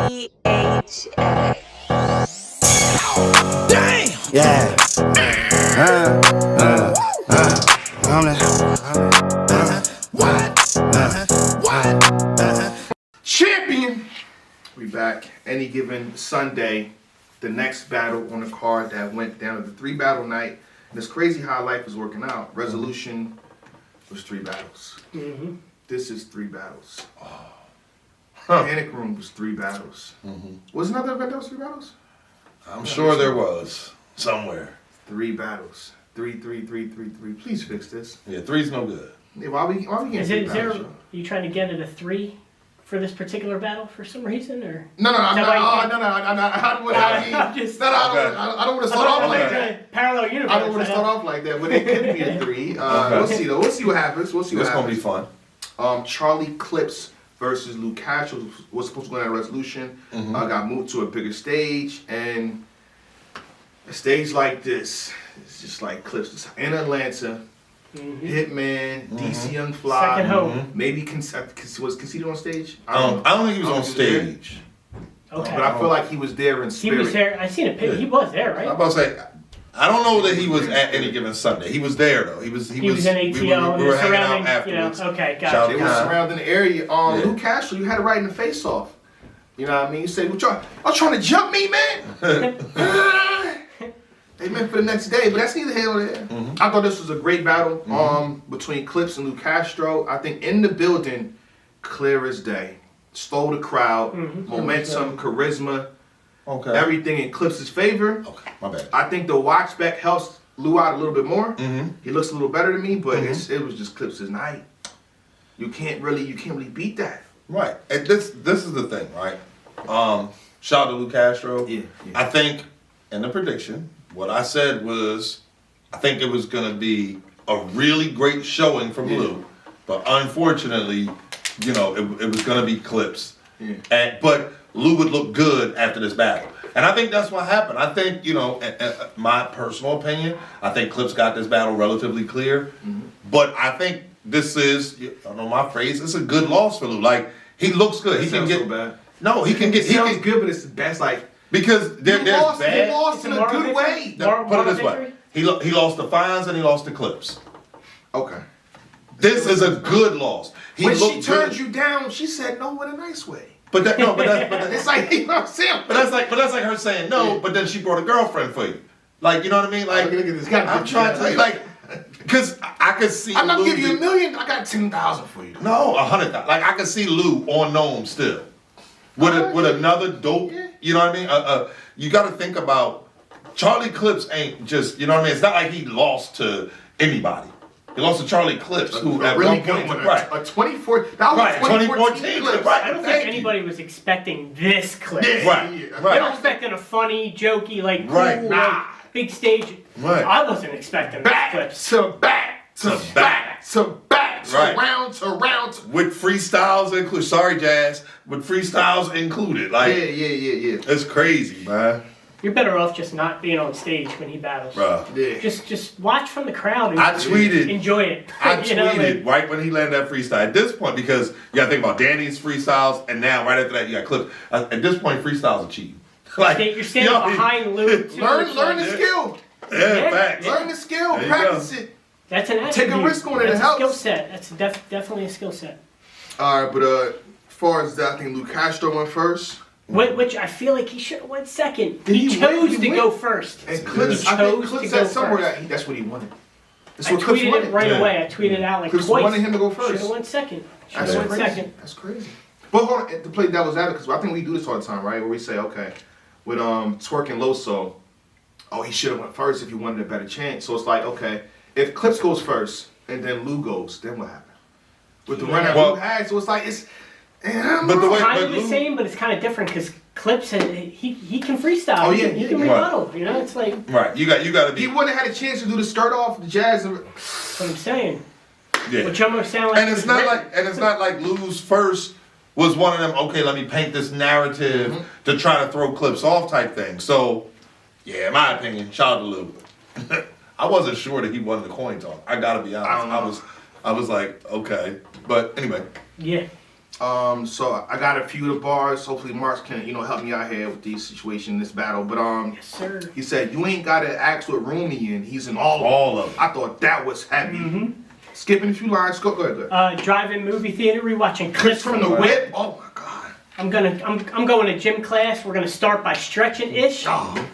AGS2. Damn! Yeah. Champion! We back. Any given Sunday, the next battle on the card that went down to the 3-battle night. And it's crazy how life is working out. Resolution was 3 battles. Mm-hmm. This is 3 battles. Panic Room was 3 battles. Was another event that was 3 battles? I'm sure there was somewhere. 3 battles. 3. Please fix this. Yeah, 3's no good. Yeah, why we getting Is 3 it? Is there? battles, Are you trying to get it a 3 for this particular battle for some reason, or? No, I'm Is that why you not. I don't want to start off like that. Parallel universe. I don't want to start off like that, but it could be a 3. We'll see though. We'll see what happens. It's gonna be fun. Charlie Clips versus Luke Castro was supposed to go in that resolution. Got moved to a bigger stage, and a stage like this, it's just like Clips in Atlanta. Hitman, DC Young Fly, Second home. Maybe was Conceited on stage? I don't think he was on stage. Okay. But I feel like he was there in He spirit. was there. I seen a picture. He was there, right? I'm about to say, I don't know that he was at any given Sunday. He was there though. He was in ATL. We were hanging out surrounding. afterwards. Okay, Shout gotcha. They were surrounding the area. Luke Castro, you had it right in the face off. You know what I mean? You say, "What y'all trying to jump me, man?" They meant for the next day, but that's neither here nor there. I thought this was a great battle between Clips and Luke Castro. I think in the building, clear as day. Stole the crowd, momentum, charisma, everything in Clips' favor. Okay, my bad. I think the watch back helps Lou out a little bit more. He looks a little better to me, but it was just Clips' night. You can't really beat that. Right. And this is the thing, right? Shout out to Luke Castro. Yeah. I think in the prediction, what I said was I think it was gonna be a really great showing from Lou. But unfortunately, it was gonna be Clips. But Lou would look good after this battle. And I think that's what happened. I think, my personal opinion, I think Clips got this battle relatively clear. But I think this is, I don't know my phrase, it's a good loss for Lou. Like, he looks good. He can get. So bad. No, he can get. It sounds good, but it's best like. Because there's bad. He lost in a good way. Put it this way. He lost to Fines and he lost to Clips. Okay. This is a good loss. When she turned you down, she said no in a nice way. But that's It's like, you know what I'm saying? But that's like her saying no, but then she brought a girlfriend for you. Like, you know what I mean? Like, look at this guy. I'm trying to tell you, like, because I could see. I'm not Lou giving you $1 million. I got 10,000 for you. No, 100,000. Like, I could see Lou on Gnome still with another dope. You know what I mean? You got to think about Charlie Clips ain't just. You know what I mean? It's not like he lost to anybody. He lost to Charlie Clips, who at really one point, good one. right? A 24. That was Right, 2014 clip. Right. I don't think anybody was expecting this clip. Right. They were expecting a funny, jokey, like cool, Right. like, big stage. Right. I wasn't expecting this clip. Back to back. Right. Round to round. With freestyles included. Sorry, Jazz. With freestyles included. Like, Yeah. it's crazy, man. You're better off just not being on stage when he battles. Bro. Yeah. Just watch from the crowd and I tweeted. enjoy it. I You know, tweeted like, right when he landed that freestyle. At this point, because you gotta think about Danny's freestyles, and now right after that, you got Clips. At this point, freestyles are cheating. Like, you're standing behind Lou. Too. Learn the skill. Yeah, facts. Learn the skill. There you Practice go. it. That's an Take a attribute. risk on it. It That's a helps. skill set. That's definitely a skill set. All right, but as far as that, I think Luke Castro went first. Which I feel like he should have went second. Did He he chose win? to go first. And Clips, He I think chose Clips to said go somewhere first. that's what he wanted. That's I what Clips tweeted wanted. it right Yeah. away. I tweeted out like Clips twice. wanted him to go Should first. have went second. Should That's have went crazy. second. That's crazy. But hold on, to play devil's advocate, because I think we do this all the time, right? Where we say, okay, with Twerk and Loso, he should have went first if he wanted a better chance. So it's like, okay, if Clips goes first and then Lou goes, then what happened? With the run that Lou had, so it's like But the way, Kind of Lou, the same, but it's kind of different because Clips he can freestyle. Oh, yeah, he can yeah. rebuttal. You know, it's like right? You got to be. he wouldn't have had a chance to do the start off, the jazz. And, what I'm saying. Yeah. Which almost sound like And it's not like Lou's first was one of them. Okay, let me paint this narrative to try to throw Clips off type thing. So, yeah, in my opinion, shout out to Lou. I wasn't sure that he won the coin toss. I gotta be honest. I was like, okay, but anyway. Yeah. So I got a few of the bars. Hopefully Marks can, help me out here with these situations, this battle. But Yes, sir. he said you ain't gotta ask what room he in. He's in all of them. I thought that was heavy. Mm-hmm. Skipping a few lines. Go ahead. Drive-in movie theater, rewatching Clips from the Whip. Oh my god. I'm going to gym class. We're gonna start by stretching ish. Oh.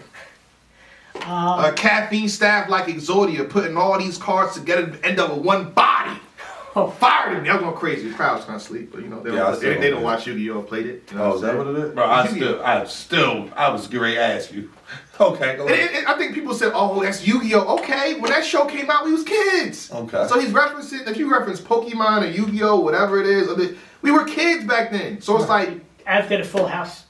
Caffeine staff like Exodia, putting all these cards together to end up with one body. Oh. Fired him. That was going crazy. The crowd's gonna sleep, but they don't watch Yu-Gi-Oh! Played it. You know what Oh, is that I'm what saying? it is? Bro, I was getting ready to ask you. Okay, go ahead. And I think people said, "Oh, that's Yu-Gi-Oh!" Okay, when that show came out, we was kids. Okay. So he's referencing. If you reference Pokemon or Yu-Gi-Oh! Whatever it is, we were kids back then. So it's like After the Full House.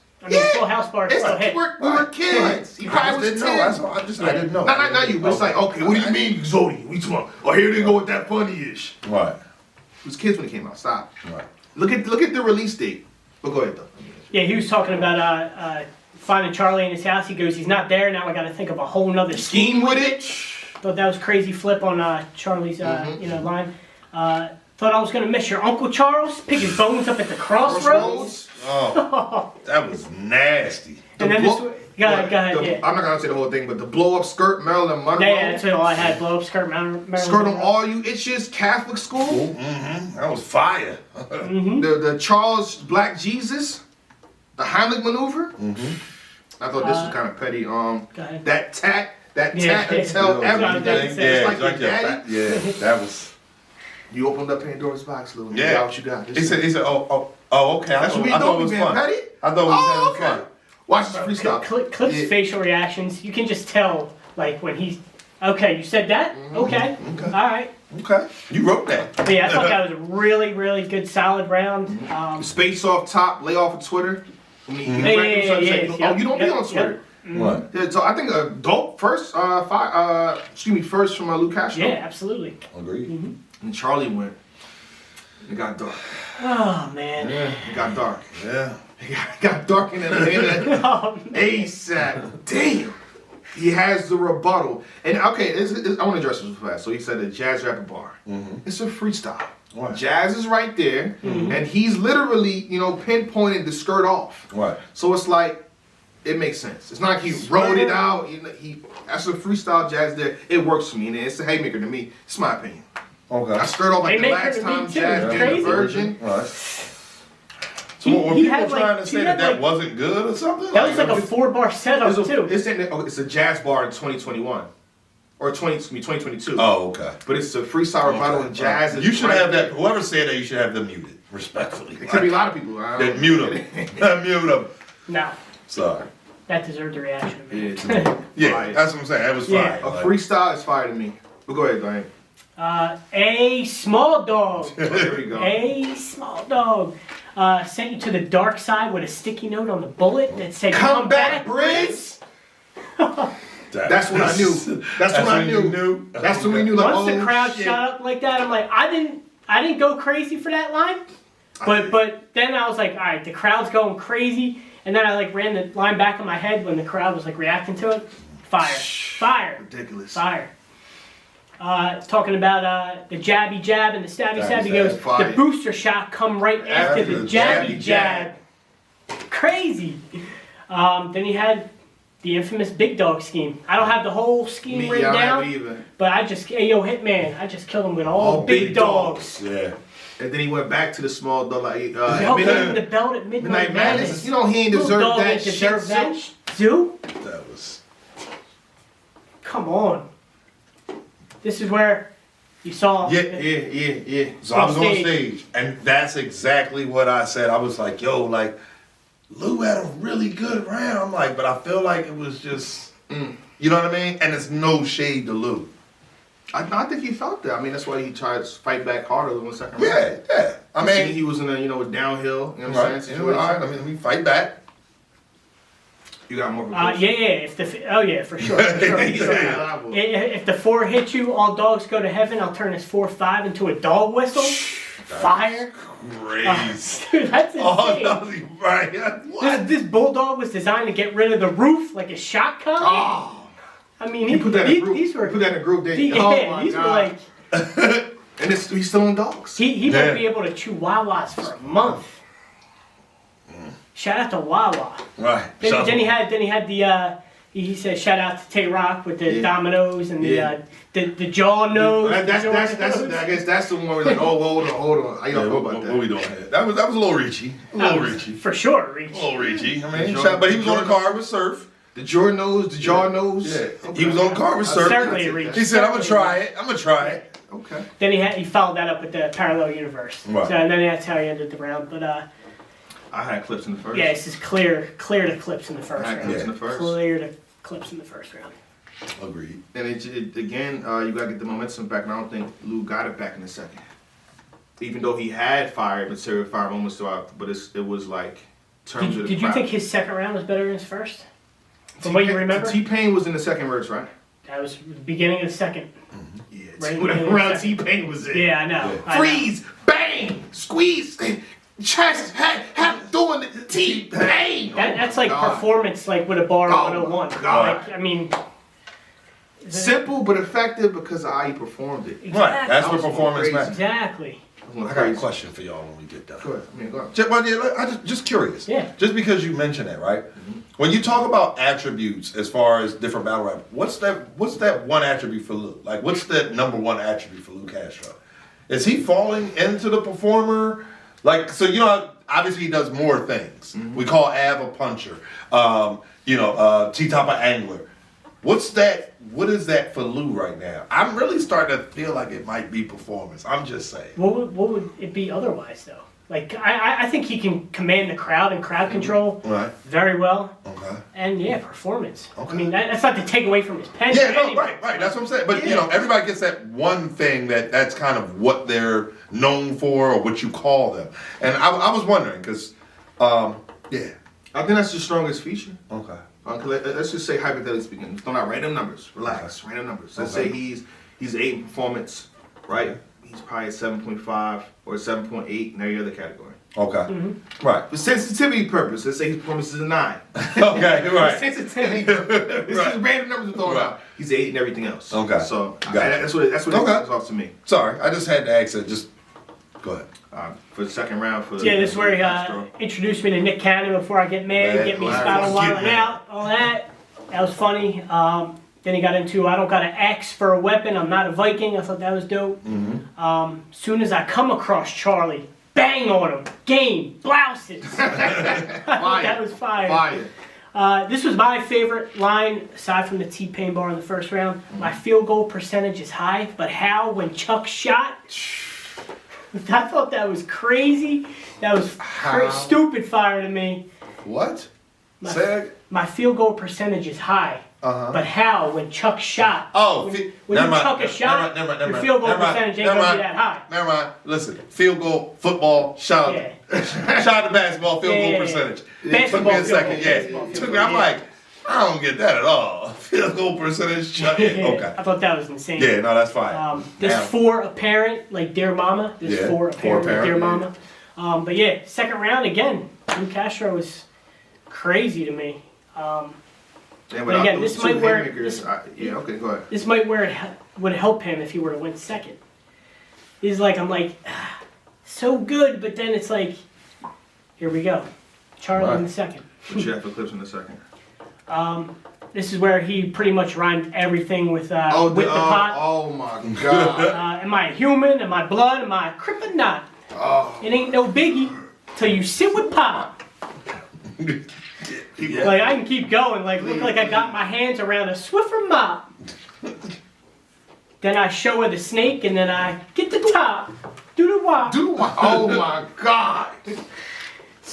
Full House bar it's still like hit. we were kids. He probably was 10. I didn't know. Not you, but it's like, okay, what do you mean Exodia? We talking? Oh, here they go with that funny-ish. Right. It was kids when it came out. Stop. Right. Look at the release date. But go ahead though. Yeah, he was talking about finding Charlie in his house. He goes, he's not there. Now I got to think of a whole nother Scheme with it. Thought that was crazy flip on Charlie's line. Thought I was gonna miss your Uncle Charles, pick his bones up at the crossroads. Oh, that was nasty. And then go ahead, yeah. I'm not gonna say the whole thing, but the blow up skirt, Marilyn Monroe. Yeah, that's all I had. Blow up skirt, Marilyn Skirt on Monroe. all you itches, Catholic school. Mm-hmm. That was fire. The Charles Black Jesus, the Heimlich maneuver. I thought this was kind of petty. Go ahead. That tat and Yeah. tell everything. Yeah, It's like your daddy. Yeah, that was. You opened up Pandora's box, Lou. Yeah. You got what you got. He said, oh, okay. That's what we I thought it doing, was man. fun. Petty? I thought we was having fun. Watch this freestyle. Clip's Yeah. facial reactions, you can just tell, like, when he's, okay, you said that? Okay. All right. Okay. You wrote that. But yeah, I thought that was a really, really good, solid round. Space off top, lay off of Twitter. I mean, Yeah, you don't be on Twitter. What? Yeah, so I think dope first. First from Luke Castro. Yeah, absolutely. Agreed. And Charlie went. It got dark. Oh, man. It got dark. Yeah. It got dark in Atlanta. Oh, man. ASAP. Damn. He has the rebuttal. And okay, I want to address this fast. So he said a jazz rapper bar. It's a freestyle. Right. Jazz is right there, and he's literally, pinpointed the skirt off. Right. So it's like, it makes sense. It's not like he wrote it out. That's a freestyle jazz there. It works for me, and it's a haymaker to me. It's my opinion. Okay. I skirt off like the Haymaker last to me time too. Jazz did Crazy. the Virgin. Right. So He- were he people had, like- trying to he say had, that like- wasn't good or something? That was like a 4-bar setup, too. It's a jazz bar in 2021. Or 2022. Oh, okay. But it's a freestyle rebuttal and jazz. Is You should right have there. that. Whoever said that, you should have them muted, respectfully. It could be a lot of people. I Then don't mute know. them. Mute them. No, Sorry. that deserved a reaction. Yeah, Man. it's fire. Yeah, that's what I'm saying. That was Yeah. fine. A freestyle is fire to me. But go ahead, Diane. A small dog. Oh, there we go. A small dog. Sent you to the dark side with a sticky note on the bullet that said, Come back, Briggs! That's when I knew. That's when I you knew. That's when we knew. Like, Once the oh, crowd shit. shot up like that, I'm like, I didn't go crazy for that line. But then I was like, all right, the crowd's going crazy. And then I like ran the line back in my head when the crowd was like reacting to it. Fire. Ridiculous. Fire. Talking about the jabby jab and the stabby stab. He Stab, goes, fire. the booster shot come right after the jabby jab. Crazy. Then he had the infamous big dog scheme. I don't have the whole scheme written I down, don't have it either. but I just, hey, yo, Hitman, I just killed him with all big big dogs. Yeah. And then he went back to the small dog. Like, Y'all gave him Midnight, the belt at Midnight Madness. Madness. You know he ain't Little deserve dog that ain't shit. deserve that Zoo. Zoo? That was. Come on. This is where you saw. Yeah. So I was on stage. stage, and that's exactly what I said. I was like, yo, like, Lou had a really good round. I'm like, but I feel like it was just, you know what I mean? And it's no shade to Lou. I think he felt that. I mean, that's why he tried to fight back harder than the second round. Yeah. I mean, he was in a downhill. You know what I'm right. saying? You know, all right. I mean, we fight back. You got more of a Yeah. For sure. If the 4 hit you, all dogs go to heaven. I'll turn this 4-5 into a dog whistle. Fire. Crazy. Dude, that's insane. Oh, no, right. What? This bulldog was designed to get rid of the roof like a shotgun. Oh. I mean, You put that in a group. these were. Put that in a group. Then. Yeah, Oh my these were God. like. And he's still on dogs. He Yeah. might be able to chew Wawas for a month. shout out to Wawa. Right. Then he had the he said shout out to Tay Rock with the dominoes and the jaw nose. I guess that's the one where like, oh, hold on. How y'all feel about that? What we doing here? That was a little reachy. For sure, Reach. A little reachy. I mean, but he was on the car with Surf. The jaw nose, the jaw nose. Yeah. Okay. He was on the car with Surf. Certainly a reach. He said, I'm gonna try it. Okay. Then he followed that up with the parallel universe. Right. So, and then that's how he ended the round. But I had clips in the first. yeah, it's just clear to clips in the first I had round. clips in the first. Clear to clips in the first round. Agreed. And it again, you gotta get the momentum back, and I don't think Lou got it back in the second. Even though he had fire moments throughout, but it was like terms of the Did you crowd. think his second round was better than his first? From what you remember? T-Pain was in the second verse, right? That was the beginning of the second. Yeah. Right, Whatever round T-Pain was in. Yeah, I know. Yeah. I know. Freeze, bang, squeeze, chest, hat, doing the T-Pain. That's like God. performance, like with a bar Oh, 101. God. Like, I mean, Simple but effective because of how he performed it. exactly. Right. That's what That was performance crazy. matters. Exactly. I got a question for y'all when we get done. Go ahead. I mean, go ahead. I just curious. Yeah. Just because you mentioned that, right? When you talk about attributes as far as different battle rap, what's that one attribute for Lou? Like, what's that number one attribute for Lou Castro? Is he falling into the performer? Like, so obviously he does more things. We call Av a puncher. T-top a angler. What is that for Lou right now? I'm really starting to feel like it might be performance. I'm just saying. What would it be otherwise, though? Like, I think he can command the crowd and crowd control Right. very well. Okay. And yeah, performance. Okay. I mean, that's not to take away from his pen. Yeah, no, right. That's what I'm saying. But everybody gets that one thing that's kind of what they're known for or what you call them. And I was wondering because, I think that's the strongest feature. Okay. Let's just say hypothetically speaking, throwing out random numbers. Relax, random numbers. Let's say he's 8 in performance, right? He's probably at 7.5 or 7.8 in every other category. Okay. Right. For sensitivity purpose, let's say his performance is a 9. Okay. For Right. sensitivity purpose, this is random numbers we're throwing out. He's 8 in everything else. Okay. So Gotcha. that's what it off to me. Sorry, I just had to ask it. Just go ahead. For the second round, Yeah, this is where he introduced me to Nick Cannon before I get mad, Right. get me Right. spouting Get wilding mad. out, all that. That was funny. Then he got into I don't got an axe for a weapon, I'm not a Viking. I thought that was dope. Soon as I come across Charlie, bang on him, game, blouses. I thought that was fire. Fire. This was my favorite line, aside from the T-Pain bar in the first round. My field goal percentage is high, but how when Chuck shot? I thought that was crazy. That was stupid fire to me. What? My, Say my field goal percentage is high, but how when Chuck shot? Oh, when you chuck a shot, your field goal percentage ain't gonna be that high. Never mind. Listen, field goal, football, shot, shot the basketball, field goal percentage. It took me a second. It took me. I'm like, I don't get that at all. Field goal percentage, shot. Okay. I thought that was insane. Yeah, no, that's fine. There's 4 apparent, like Dear Mama. There's 4 apparent, like Dear Mama. But yeah, second round again. Lou Castro was crazy to me. But again, this might where okay, go ahead. This might where it would help him if he were to win second. He's like, I'm like, so good, but then it's like, here we go, Charlie in the second. What you have for clips in the second? This is where he pretty much rhymed everything with the pot. Oh my God. Am I a human? Am I blood? Am I a kryptonite? It ain't no biggie till you sit with Pop. Like I can keep going. Like look like I got my hands around a Swiffer mop. Then I show her the snake, and then I get the top. Do the wop. Oh my God.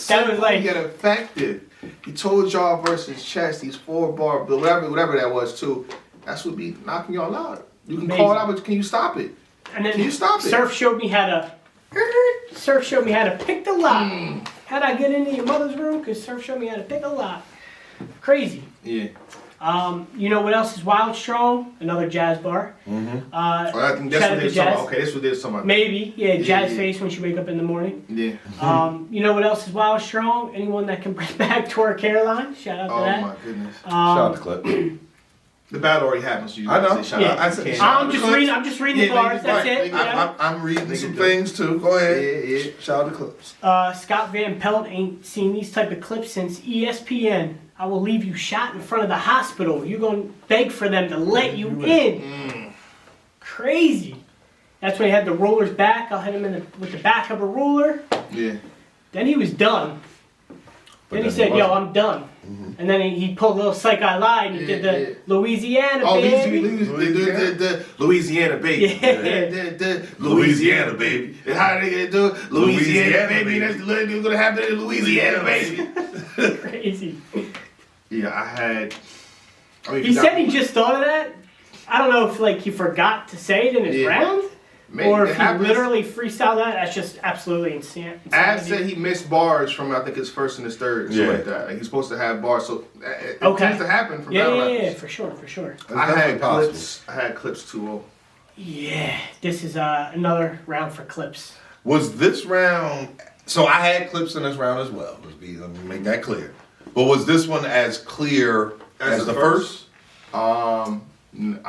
That was like get effective. He told y'all versus chest, these 4-bar, whatever that was too. That's what be knocking y'all out. You can call it out, but can you stop it? And then can you stop it? Surf showed me how to pick the lock. How'd I get into your mother's room? Because Surf showed me how to pick a lock. Crazy. Yeah. You know what else is wild strong? Another jazz bar. I think that's what they're talking about. Okay, that's what they're talking about. Maybe, jazz face when she wake up in the morning. Yeah. You know what else is wild strong? Anyone that can bring back Tora Caroline. Shout out to that. Oh my goodness. Shout out to Clip. The battle already happened. So you I know. say shout Yeah. out. I said Can't- shout I'm just reading the Yeah, bars. niggas, That's right, it. niggas, Yeah. I'm reading Nigga some do. things too. Go ahead. Yeah. Shout out the clips. Scott Van Pelt ain't seen these type of clips since ESPN. I will leave you shot in front of the hospital. You're gonna beg for them to let you in. Crazy. That's when he had the rollers back. I'll hit him with the back of a ruler. Yeah. Then he was done. Then he then said, he "Yo, wasn't. I'm done." And then he pulled a little psych I lied and he did the Yeah. Louisiana Oh, baby. the Louisiana baby. Yeah. The Louisiana baby. And how they gonna do it? Louisiana baby. That's what's gonna happen in Louisiana baby. Crazy. Yeah, He said he just thought of that. I don't know if he forgot to say it in his round, or if he literally freestyled that. That's just absolutely insane. Ab said he missed bars from I think his first and his third, something like that. Like he's supposed to have bars, so it tends to happen from yeah, for sure. I had clips. I had clips 2-0. Yeah, this is another round for clips. Was this round? So I had clips in this round as well. Let me make that clear. But was this one as clear as the first? I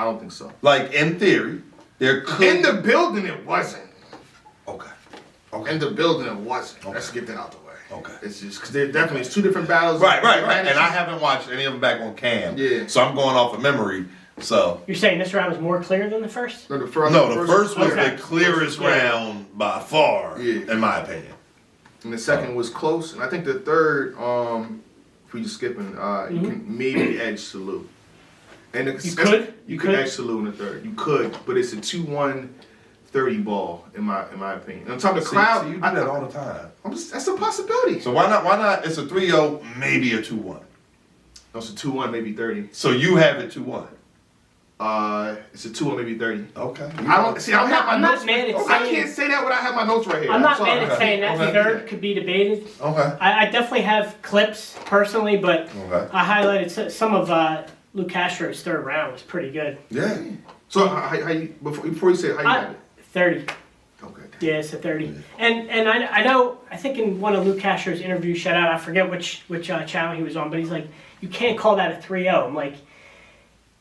don't think so. Like in theory, there could. In the building, it wasn't. Okay. In the building, it wasn't. Okay. Let's get that out the way. Okay. It's just because there definitely it's two different battles. Right. And I haven't watched any of them back on cam. Yeah. So I'm going off of memory. So. You're saying this round was more clear than the first? No, The first was Okay. the clearest round by far, in my opinion. And the second was close, and I think the third, if we just skipping, you can maybe edge Salute. And you could edge Salute in the third. You could, but it's a 2-1-30 ball in my opinion. And on top of the crowd, so you do that all the time. That's a possibility. So why not? It's a 3-0, maybe a 2-1. No, it's a 2-1, maybe 30. So you have it 2-1. It's a 2-1, maybe 30. Okay. I don't see. I don't have my I'm not notes. mad at I saying- can't say that when I have my notes right here. I'm not sorry. mad at saying that third could be debated. Okay. I definitely have clips personally, but Okay. I highlighted some of Luke Castro's third round was pretty good. Yeah. So how you before you say it, how you got it? 30. Okay. Yeah, it's a 30. And I know, I think in one of Luke Castro's interviews, shout out, I forget which channel he was on, but he's like, you can't call that a 3-0. I'm like,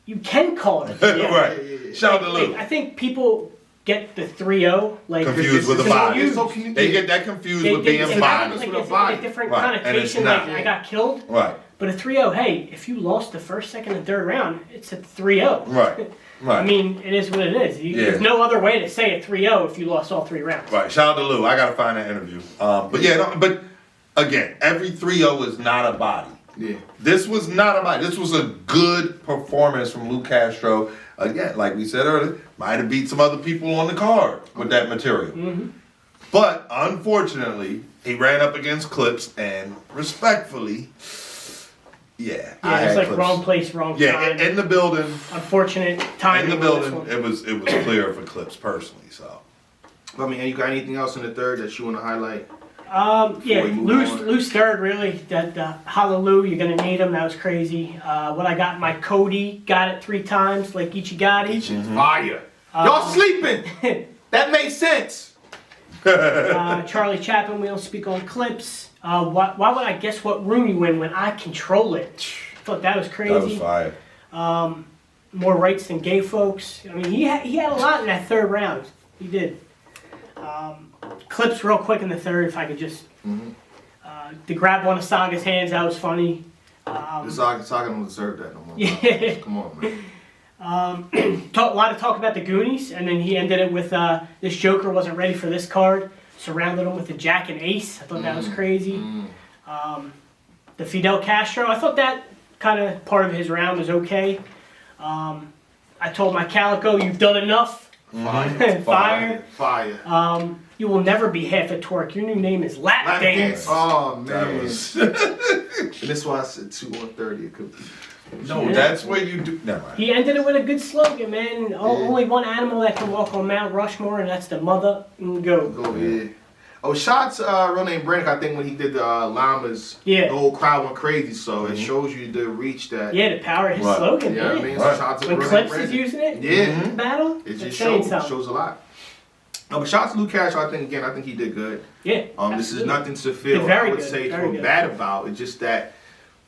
you can call it a 3-0. Right. Yeah. Shout out to Luke. I think people get the 3-0 like Confused with the it's body. so confusing. They get that confused They with being think body. like with a it's body. like a different Right, and it's connotation, not. like I got killed. Right. But a 3-0, hey, if you lost the first, second, and third round, it's a 3-0. Right. Right. I mean, it is what it is. There's no other way to say a 3-0 if you lost all 3 rounds. Right. Shout out to Lou. I gotta find that interview. But again, every 3-0 is not a body. Yeah. This was not a body. This was a good performance from Luke Castro. Again, like we said earlier, might have beat some other people on the card with that material. Mm-hmm. But unfortunately, he ran up against Clips, and respectfully, Yeah, it's like Clips. wrong place, wrong Yeah, time. in the building. Unfortunate timing. In the on this building, one. it was clear for Clips personally. So. I mean, you got anything else in the third that you want to highlight? Yeah, we move on. loose third really. That hallelujah, you're gonna need him. That was crazy. What I got, my Cody got it 3 times, like Ichigati. Fire. Y'all sleeping? That makes sense. Charlie Chaplin, we don't speak on clips. Why would I guess what room you in when I control it? I thought that was crazy. That was fire. More rights than gay folks. I mean, he had a lot in that third round. He did. Clips real quick in the third, if I could just. To grab one of Saga's hands, that was funny. Saga don't deserve that no more. Yeah. Come on, man. A lot of talk about the Goonies, and then he ended it with this Joker wasn't ready for this card. Surrounded him with the Jack and Ace. I thought that was crazy. The Fidel Castro, I thought that kind of part of his round was okay. I told my Calico, you've done enough. Fire. You will never be half a twerk. Your new name is Lap Dance. Oh man. That was. And that's why I said 2-1-30. It could be. No, that's where you do. Never mind. He ended it with a good slogan, man. Only one animal that can walk on Mount Rushmore, and that's the mother and go. Go ahead. Oh, Shot's real name Brannick, I think when he did the llamas, Yeah. the whole crowd went crazy. So it shows you the reach that. Yeah, the power of his Right. slogan, You know what I man. mean? Right. So shout out to When real Clips name is Brannick. using it Yeah. in the battle, It that's just saying shows something. a lot. But shout out to Luke Cash. I think he did good. Yeah. This is absolutely. nothing to feel Very I would good, say very feel good. bad about. It's just that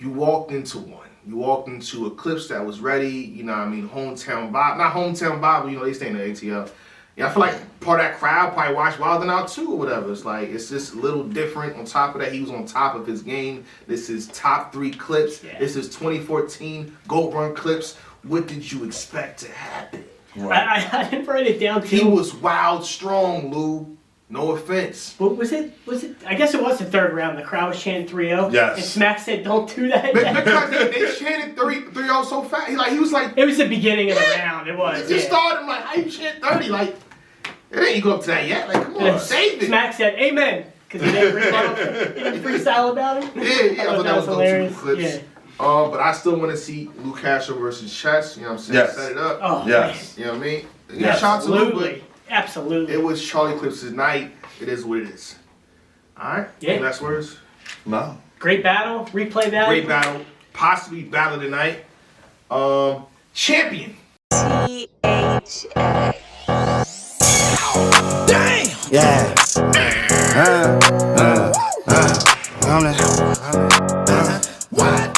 you walked into one. You walked into Eclipse that was ready, you know what I mean, hometown vibe. Not hometown vibe, but you know, they stay in the ATL. Yeah, I feel like part of that crowd probably watched Wild 'N Out too or whatever. It's like, it's just a little different. On top of that, he was on top of his game. This is top 3 clips. Yeah. This is 2014 GOAT Run clips. What did you expect to happen? Right. I didn't write it down too. He was wild strong, Lou. No offense. What was it? I guess it was the 3rd round. The crowd was chanting 3-0. Yes. And Smack said, "Don't do that." yet." Because they chanted 3-0 so fast. He was like, It was the beginning of the round. It was. it just yeah. started. I'm like, how you chant 30? Like, it ain't go up to that yet. Like, come on, save it. Smack said, "Amen," because he didn't freestyle about it. Yeah, I thought that was hilarious. clips. Yeah. But I still want to see Lou Castro versus Chess. You know what I'm saying? Yes. Set it up. Oh, Yes. You know what I mean? Yes. Shout out to Lou, but absolutely. Absolutely. it was Charlie Clips' night. It is what it is. All right. Yeah. Any last words? No. Great battle. Replay that. Great battle. Possibly battle of the night. Champion. THA. Damn! Yeah. I'm the. What?